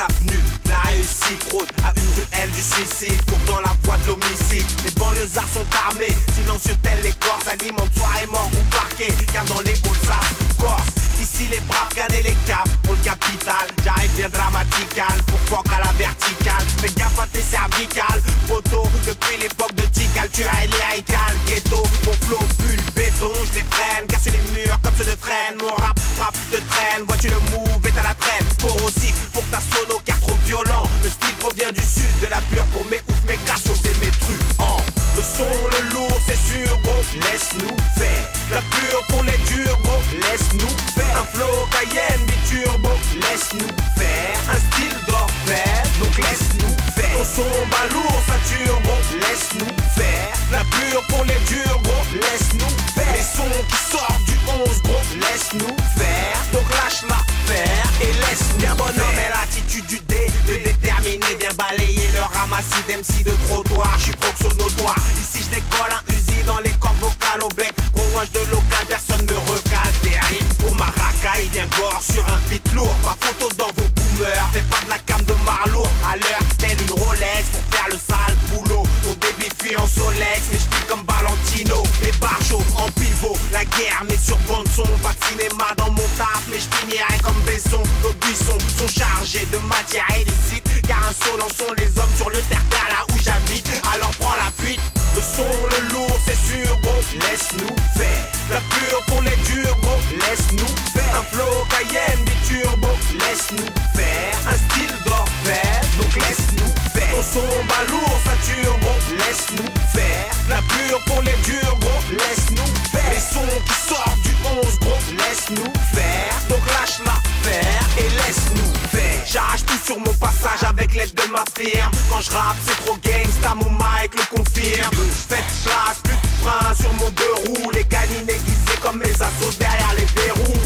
avenues, la réussite rôde à une ruelle du suicide, court dans la voie de l'homicide. Les banlieusards sont armés, silencieux tels les Corses, alimentent soir et mort ou parquet, car dans les Hauts-Alpes, Corse. Ici les braves gagnent les caps pour le capital. J'arrive bien dramatical, pourquoi qu'à la verticale. Fais gaffe à tes cervicales, photo. Depuis l'époque de Tikal, tu as lyrical. Ghetto, mon flow pue le béton. Je les freine, casse les murs comme ceux de traîne. Mon rap frappe de traîne, vois-tu le move est à la traîne. Corrosif pour ta sono car trop violent. Le style provient du sud, de la pure pour mes ouf, mes cassos et mes truands. Le son, le lourd, c'est sûr, gros, laisse-nous faire. La pure pour les durs, gros, laisse-nous faire. Un flow Cayenne, biturbo, laisse-nous faire. Un style d'orfèvre, donc laisse-nous faire. Ton son balourd, ça turbo, laisse-nous faire. La pure pour les durs, gros, laisse-nous faire. Les sons qui sortent du 11, gros, laisse-nous faire. Donc lâche l'affaire et laisse-nous faire. Bonhomme et l'attitude du dé, de déterminer, bien balayer le ramassis d'MC de trottoir. J'suis proxo notoire. Ici je décolle un Uzi dans les cordes vocales au bec. Rouage de local, personne me recale. Des rimes pour ma racaille, bien gore sur un beat lourd. Pas photo dans vos boomers, fais pas de la cam de Marlowe. À l'heure, telle une Rolex pour faire le sale boulot. Ton débit fuit en Solex, mais j'pille comme Valentino. Les barres chaudes en pivot, la guerre mais sur bande son. Pas de cinéma dans mon taf, mais j'finirai comme Besson. Nos buissons sont chargés de matière illicite, car insolents sont les hommes sur le terre-terre là où j'habite. Alors prends la fuite. Le son, le lourd, c'est sûr, gros, laisse-nous faire. La pure pour les durs, gros, laisse-nous faire. Un flow Cayenne, biturbo, laisse-nous faire. Un style d'orfèvre, donc laisse-nous faire. Ton son balourd, ça turbo, laisse-nous faire. La pure pour les durs, gros, laisse-nous faire. Les sons qui sortent du 11, gros, laisse-nous faire. Donc lâche l'affaire et laisse-nous faire. J'arrache tout sur mon passage avec l'aide de ma firme. Quand je rappe, c'est trop gangsta, mon mic le confirme. Faites place, plus de frein sur mon deux roues. Les canines aiguisées comme mes assos derrière les verrous.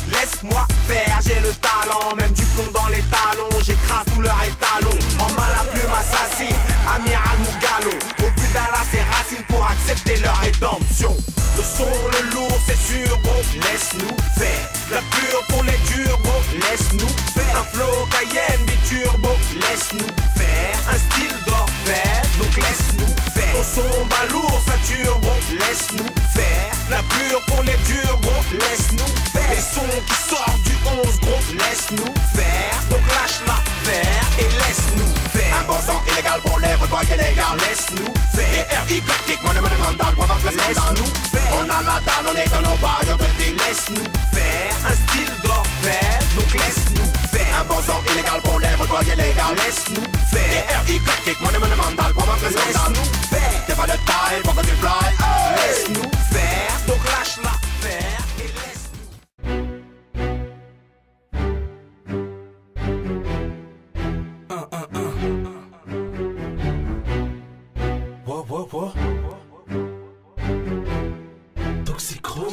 Laisse-moi faire, j'ai le talent, même du plomb dans les talons. J'écrase tout leur étalon, en main la plume assassine. Amiral Mougalo, au but d'Allah c'est racines pour accepter leur rédemption. Le son, le lourd, c'est sûr, gros, laisse-nous faire. La pure pour les durs, gros, laisse-nous faire. Un flow Cayenne, biturbo, laisse-nous faire. Un style d'orfèvre, donc laisse-nous faire. Ton son balourd, ça turbo, laisse-nous faire. La pure pour les durs, gros, laisse-nous faire. Les sons qui sortent du 11, gros, laisse-nous faire. Donc lâche l'affaire et laisse-nous faire. Un bon sang illégal pour les voyez les gars, laisse-nous faire. Et R.I. Kick, moi ne me demande pas quoi va faire, laisse-nous faire. On a la dalle, on est dans nos barres, yo petit, laisse-nous faire. Un style d'orfèvre, donc laisse-nous faire. Un bon sang illégal pour les voyez les gars, laisse-nous faire. Et R.I. Kick, moi ne me demande pas quoi va faire, laisse-nous faire. T'es pas de taille, faut que tu fly, laisse-nous faire. Donc lâche l'affaire et laisse-nous. What? Toxicrome.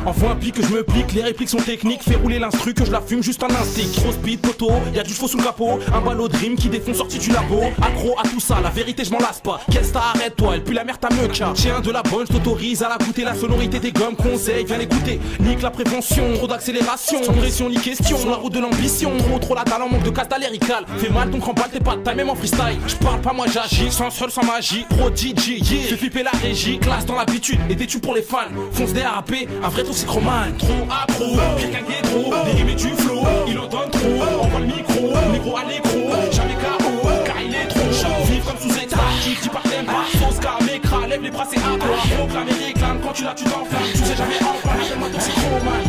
Envoie un pic que je me pique, les répliques sont techniques. Fais rouler l'instru que je la fume juste un instinct. Trop speed, poteau, y'a du faux sous le capot. Un ballot de rime qui défonce sorti du labo. Accro à tout ça, la vérité je m'en lasse pas. Quelle star, arrête-toi, elle pue la merde ta meuca. Tiens de la bonne, je t'autorise à la goûter. La sonorité des gommes, conseil, viens l'écouter. Nique la prévention, trop d'accélération. Sans pression ni question, sur la route de l'ambition. Trop la dalle en manque de casse d'alérical. Fais mal ton crampe, t'es pas de taille, même en freestyle. J'parle pas, moi j'agis, sans sol, sans magie. Pro DJ, yeah. Fais flipper la régie, classe dans l'habitude. Et des tubes pour les fans, fonce DAP, un vrai toxicromane. Trop accro, pire qu'un ghetto. Des rimes et du flow, il en donne trop. Envoie le micro à l'écro. Jamais KO, car il est trop. Vivre comme sous état, qui dit par thème, par sauce, car m'écra, lève les bras, c'est à toi. Proclame et réclame, quand tu l'as, tu t'enflammes. Tu sais jamais enfin, appelle-moi toxicromane.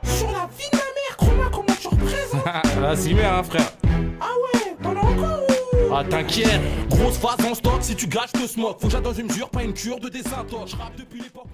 Sur la vie de ma mère, Chroma, comment tu représentes? Vas-y, mais hein, frère. Ah ouais, t'en as encore ou? Ah, t'inquiète, grosse phase en stock, si tu gâches, je te smoke. Faut que j'aille dans une mesure, pas une cure de désintox. Je rappe depuis l'époque.